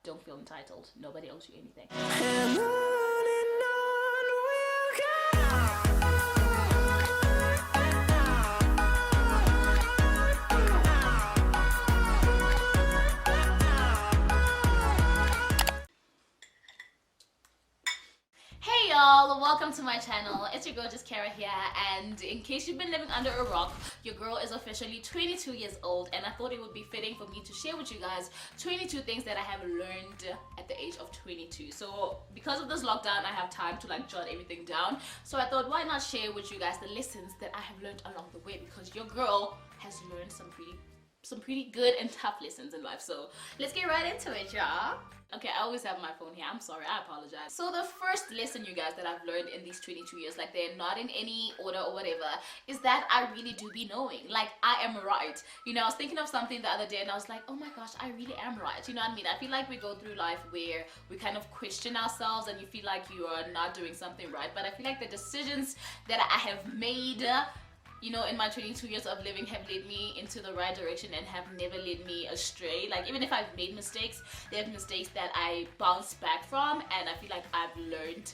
Don't feel entitled. Nobody owes you anything. And on we'll go. Hey y'all, welcome to my channel. It's your girl JustKara here, and in case you've been living under a rock, your girl is officially 22 years old, and I thought it would be fitting for me to share with you guys 22 things that I have learned at the age of 22. So because of this lockdown, I have time to like jot everything down. So I thought, why not share with you guys the lessons that I have learned along the way, because your girl has learned some pretty good and tough lessons in life. So let's get right into it, y'all. Okay, I always have my phone here. I'm sorry, I apologize. So the first lesson, you guys, that I've learned in these 22 years, like they're not in any order or whatever, is that I really do be knowing. Like, I am right. You know, I was thinking of something the other day and I was like, oh my gosh, I really am right. You know what I mean? I feel like we go through life where we kind of question ourselves and you feel like you are not doing something right. But I feel like the decisions that I have made, you know, in my 22 years of living have led me into the right direction and have never led me astray. Like, even if I've made mistakes, there are mistakes that I bounce back from, and I feel like I've learned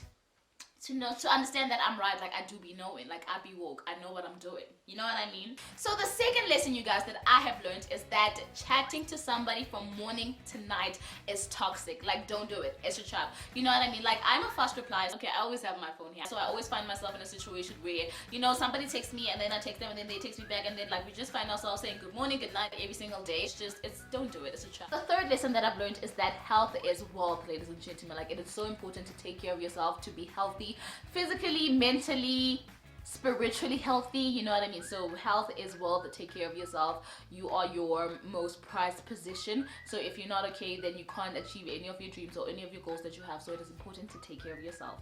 to understand that I'm right. Like, I do be knowing, like I be woke, I know what I'm doing, you know what I mean? So the second lesson, you guys, that I have learned is that chatting to somebody from morning to night is toxic. Like, don't do it, it's your trap, you know what I mean? Like, I'm a fast replier. Okay, I always have my phone here, so I always find myself in a situation where, you know, somebody texts me and then I text them and then they text me back, and then like we just find ourselves saying good morning, good night every single day. It's don't do it, it's a trap. The third lesson that I've learned is that health is wealth, ladies and gentlemen. Like, it is so important to take care of yourself, to be healthy, physically, mentally, spiritually healthy, you know what I mean? So health is wealth. To take care of yourself, you are your most prized possession. So if you're not okay, then you can't achieve any of your dreams or any of your goals that you have. So it is important to take care of yourself.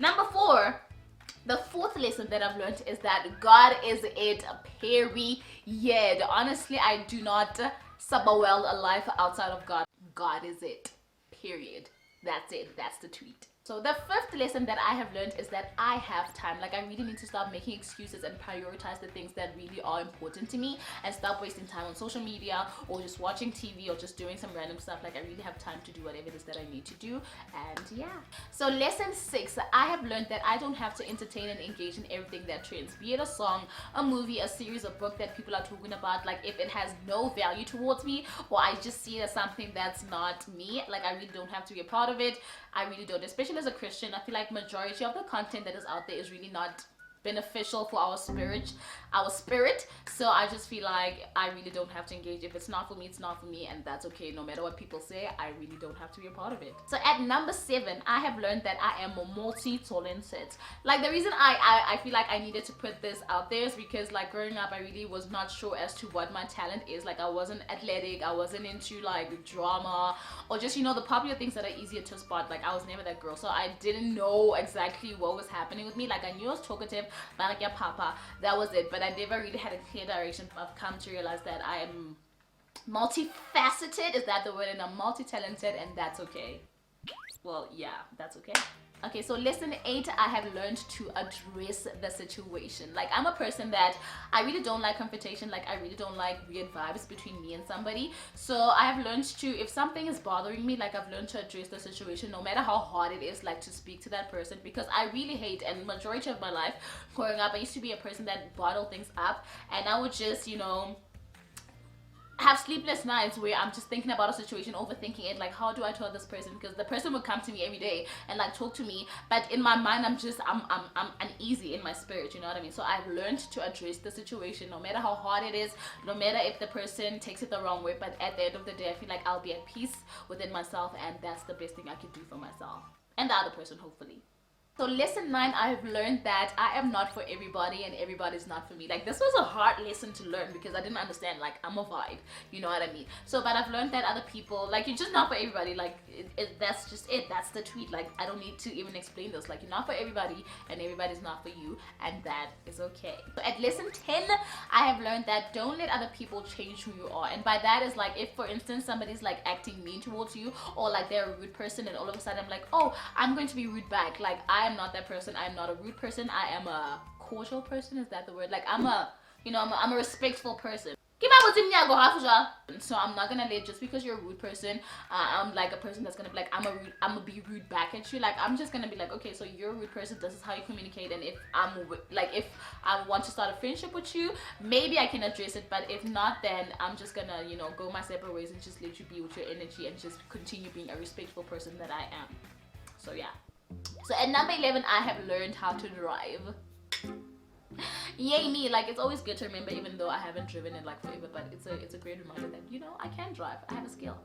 Number 4, the fourth lesson that I've learned is that God is it, period. Honestly, I do not well a life outside of God. God is it, period. That's it, that's the tweet. So the fifth lesson that I have learned is that I have time. Like, I really need to stop making excuses and prioritize the things that really are important to me, and stop wasting time on social media or just watching TV or just doing some random stuff. Like, I really have time to do whatever it is that I need to do. And yeah. So lesson 6, I have learned that I don't have to entertain and engage in everything that trends, be it a song, a movie, a series, a book that people are talking about. Like, if it has no value towards me, or I just see it as something that's not me, like, I really don't have to be a part of it. I really don't. Especially as a Christian, I feel like majority of the content that is out there is really not beneficial for our spirit. So I just feel like I really don't have to engage. If it's not for me, it's not for me, and that's okay. No matter what people say, I really don't have to be a part of it. So at number 7, I have learned that I am multi-talented. Like, the reason I feel like I needed to put this out there is because, like, growing up, I really was not sure as to what my talent is. Like, I wasn't athletic, I wasn't into like drama, or just, you know, the popular things that are easier to spot. Like, I was never that girl, so I didn't know exactly what was happening with me. Like, I knew I was talkative, but like, yeah, papa, that was it. But I never really had a clear direction. I've come to realize that I am multifaceted, is that the word? And I'm multi-talented, and that's okay. Well, yeah, that's okay. Okay, so lesson 8, I have learned to address the situation. Like, I'm a person that I really don't like confrontation. Like, I really don't like weird vibes between me and somebody. So I have learned to, if something is bothering me, like, I've learned to address the situation, no matter how hard it is, like, to speak to that person. Because I really hate, and majority of my life growing up, I used to be a person that bottled things up, and I would just, you know, have sleepless nights where I'm just thinking about a situation, overthinking it, like, how do I tell this person? Because the person would come to me every day and like talk to me, but in my mind I'm uneasy in my spirit, you know what I mean? So I've learned to address the situation, no matter how hard it is, no matter if the person takes it the wrong way, but at the end of the day, I feel like I'll be at peace within myself, and that's the best thing I could do for myself and the other person, hopefully. So lesson 9, I've learned that I am not for everybody and everybody's not for me. Like, this was a hard lesson to learn because I didn't understand, like, I'm a vibe, you know what I mean? So, but I've learned that other people, like, you're just not for everybody. Like, that's just it, that's the tweet. Like, I don't need to even explain this. Like, you're not for everybody and everybody's not for you, and that is okay. So at lesson 10, I have learned that don't let other people change who you are. And by that is, like, if for instance somebody's like acting mean towards you, or like they're a rude person, and all of a sudden I'm like, oh, I'm going to be rude back. Like, I am not that person. I am not a rude person. I am a cordial person, is that the word? Like, I'm a, you know, I'm a respectful person. So I'm not gonna let, just because you're a rude person, I'm like a person that's gonna be like, I'm gonna be rude back at you. Like, I'm just gonna be like, okay, so you're a rude person, this is how you communicate, and if I want to start a friendship with you, maybe I can address it, but if not, then I'm just gonna, you know, go my separate ways and just let you be with your energy and just continue being a respectful person that I am. So yeah. So at number 11, I have learned how to drive. Yay me. Like, it's always good to remember, even though I haven't driven in like forever, but it's a great reminder that, you know, I can drive, I have a skill.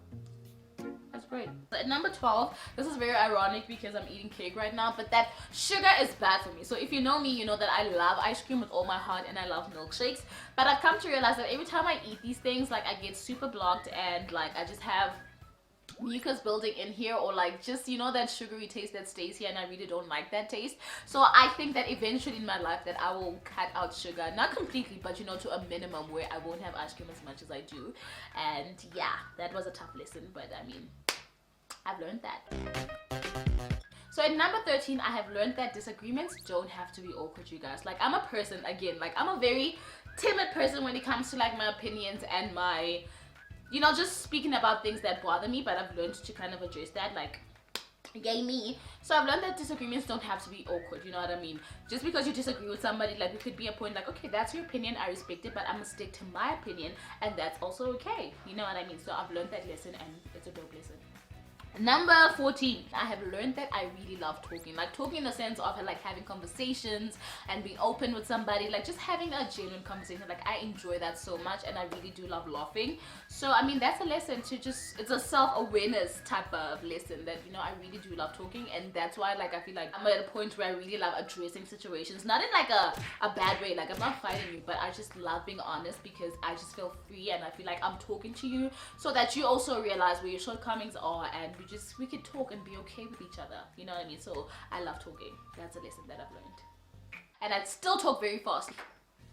That's great. So at number 12, this is very ironic because I'm eating cake right now, but that sugar is bad for me. So if you know me, you know that I love ice cream with all my heart and I love milkshakes, but I've come to realize that every time I eat these things, like, I get super blocked and like I just have mucus building in here, or like, just, you know, that sugary taste that stays here, and I really don't like that taste. So I think that eventually in my life that I will cut out sugar, not completely, but, you know, to a minimum where I won't have ice cream as much as I do. And yeah, that was a tough lesson, but I mean, I've learned that. So at number 13, I have learned that disagreements don't have to be awkward, you guys. Like, I'm a person, again, like, I'm a very timid person when it comes to like my opinions and my, you know, just speaking about things that bother me, but I've learned to kind of address that, like, yay me. So I've learned that disagreements don't have to be awkward, you know what I mean? Just because you disagree with somebody, like, it could be a point like, okay, that's your opinion, I respect it, but I'm gonna stick to my opinion, and that's also okay, you know what I mean? So I've learned that lesson, and it's a dope lesson. Number 14, I have learned that I really love talking. Like, talking in the sense of like having conversations and being open with somebody, like just having a genuine conversation. Like, I enjoy that so much, and I really do love laughing. So I mean, that's a lesson to just, it's a self-awareness type of lesson that, you know, I really do love talking, and that's why, like, I feel like I'm at a point where I really love addressing situations, not in like a bad way, like I'm not fighting you, but I just love being honest because I just feel free, and I feel like I'm talking to you so that you also realize where your shortcomings are, and we could talk and be okay with each other, you know what I mean? So I love talking. That's a lesson that I've learned, and I still talk very fast.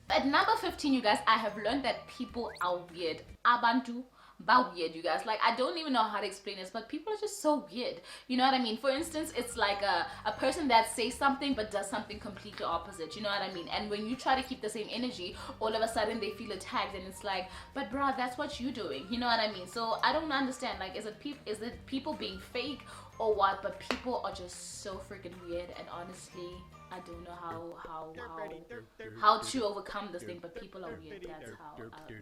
At number 15, you guys, I have learned that people are weird. Abantu ba weird, you guys. Like, I don't even know how to explain this, but people are just so weird, you know what I mean? For instance, it's like a person that says something but does something completely opposite, you know what I mean? And when you try to keep the same energy, all of a sudden they feel attacked, and it's like, but bruh, that's what you're doing, you know what I mean? So I don't understand, like, is it people being fake or what? But people are just so freaking weird, and honestly, I don't know how to overcome this thing, but people are weird.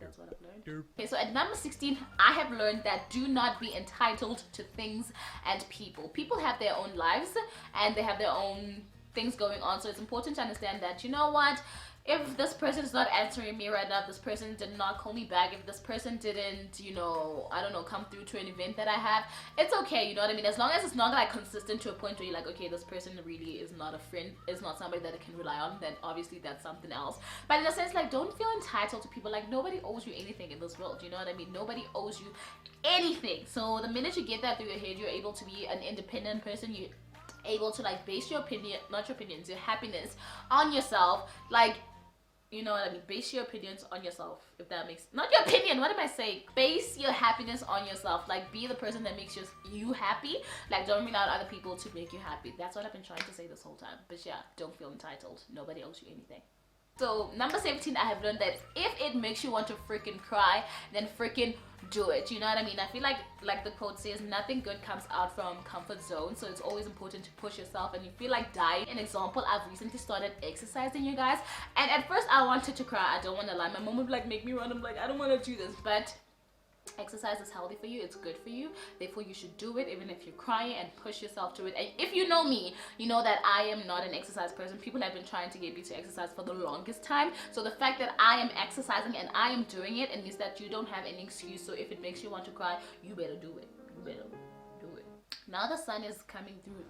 That's what I've learned. Okay, so at number 16, I have learned that do not be entitled to things and people. People have their own lives and they have their own things going on, so it's important to understand that, you know what, if this person is not answering me right now, if this person did not call me back, if this person didn't, you know, I don't know, come through to an event that I have, it's okay, you know what I mean? As long as it's not like consistent to a point where you're like, okay, this person really is not a friend, is not somebody that I can rely on, then obviously that's something else. But in a sense, like, don't feel entitled to people. Like, nobody owes you anything in this world, you know what I mean? Nobody owes you anything. So the minute you get that through your head, you're able to be an independent person. You're able to like base your opinion, not your opinions, your happiness on yourself. Like, you know what I mean? Base your opinions on yourself, if that makes, not your opinion, what am I saying? Base your happiness on yourself. Like, be the person that makes you happy. Like, don't rely on other people to make you happy. That's what I've been trying to say this whole time. But yeah, don't feel entitled. Nobody owes you anything. So number 17, I have learned that if it makes you want to freaking cry, then freaking do it, you know what I mean? I feel like the quote says, nothing good comes out from comfort zone. So it's always important to push yourself, and you feel like dying. An example, I've recently started exercising, you guys, and at first I wanted to cry. I don't want to lie. My mom would like make me run. I'm like, I don't want to do this, but exercise is healthy for you, it's good for you, therefore you should do it even if you're crying, and push yourself to it. And if you know me, you know that I am not an exercise person. People have been trying to get me to exercise for the longest time, so the fact that I am exercising and I am doing it, it means that you don't have any excuse. So if it makes you want to cry, you better do it. You better do it. Now the sun is coming through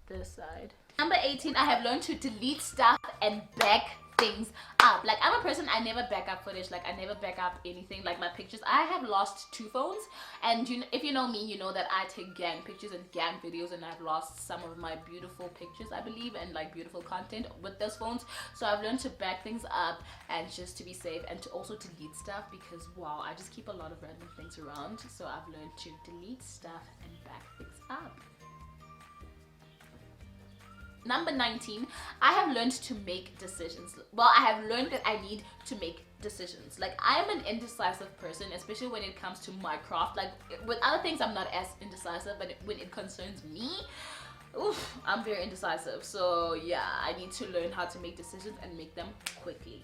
this side. Number 18, I have learned to delete stuff and back things up. Like, I'm a person, I never back up footage. Like, I never back up anything. Like, my pictures, I have lost 2 phones, and if you know me, you know that I take gang pictures and gang videos, and I've lost some of my beautiful pictures, I believe, and like beautiful content with those phones. So I've learned to back things up, and just to be safe, and to also delete stuff, because wow, I just keep a lot of random things around. So I've learned to delete stuff and back things up. Number 19, I have learned to make decisions. Well, I have learned that I need to make decisions. Like, I am an indecisive person, especially when it comes to my craft. Like, with other things, I'm not as indecisive, but when it concerns me, oof, I'm very indecisive. So yeah, I need to learn how to make decisions and make them quickly.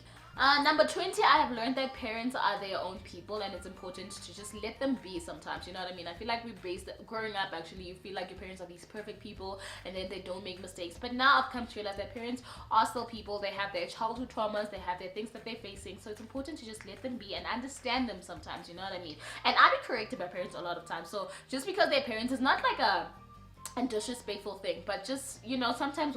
Number 20, I have learned that parents are their own people, and it's important to just let them be sometimes, you know what I mean? I feel like we raised, growing up actually, you feel like your parents are these perfect people and then they don't make mistakes. But now I've come to realize that parents are still people. They have their childhood traumas, they have their things that they're facing. So it's important to just let them be and understand them sometimes, you know what I mean? And I've been corrected by parents a lot of times. So just because they're parents is not like a disrespectful thing, but just, you know, sometimes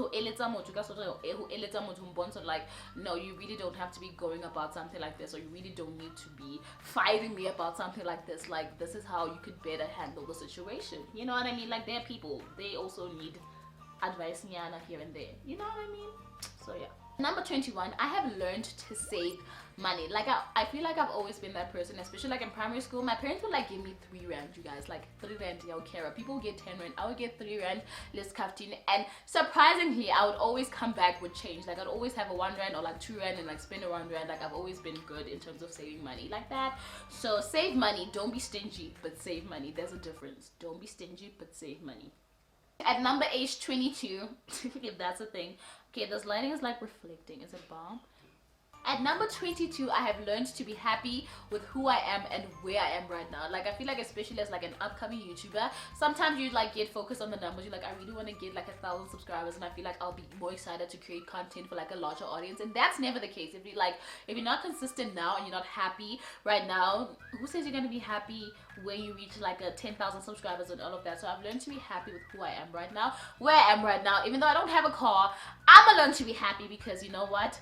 like, no, you really don't have to be going about something like this, or you really don't need to be fighting me about something like this. Like, this is how you could better handle the situation, you know what I mean? Like, they're people, they also need advice here and there, you know what I mean? So yeah. Number 21, I have learned to save money. Like, I feel like I've always been that person, especially like in primary school. My parents would like give me 3 rand, you guys, like 3 rand, JustKara. People would get 10 rand, I would get 3 rand, let's kaftin. And surprisingly, I would always come back with change. Like, I'd always have a 1 rand or like 2 rand and like spend a 1 rand. Like, I've always been good in terms of saving money like that. So save money, don't be stingy, but save money. There's a difference. Don't be stingy, but save money. At number age 22, if that's a thing. Okay, this lighting is like reflecting. Is it bomb? At number 22, I have learned to be happy with who I am and where I am right now. Like, I feel like, especially as like an upcoming YouTuber, sometimes you like get focused on the numbers. You're like, I really want to get like 1,000 subscribers, and I feel like I'll be more excited to create content for like a larger audience. And that's never the case. If you're not consistent now and you're not happy right now, who says you're gonna be happy when you reach like a 10,000 subscribers and all of that? So I've learned to be happy with who I am right now, where I am right now. Even though I don't have a car, I'm gonna learn to be happy, because you know what?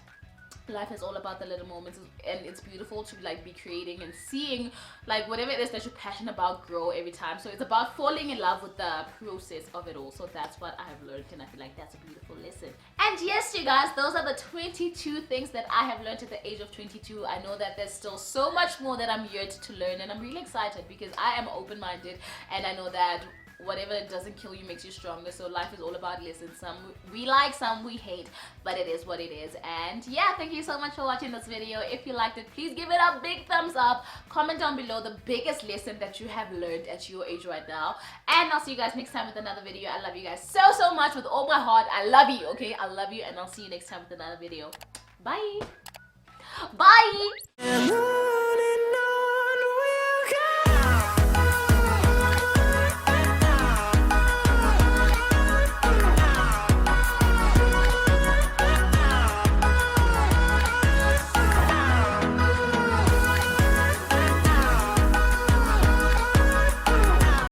Life is all about the little moments, and it's beautiful to like be creating and seeing like whatever it is that you're passionate about grow every time. So it's about falling in love with the process of it all. So that's what I have learned, and I feel like that's a beautiful lesson. And yes, you guys, those are the 22 things that I have learned at the age of 22. I know that there's still so much more that I'm yet to learn, and I'm really excited because I am open-minded, and I know that whatever doesn't kill you makes you stronger. So life is all about lessons. Some we like, some we hate, but it is what it is. And yeah, thank you so much for watching this video. If you liked it, please give it a big thumbs up. Comment down below the biggest lesson that you have learned at your age right now, and I'll see you guys next time with another video. I love you guys so much with all my heart. I love you, okay? I love you, and I'll see you next time with another video. Bye.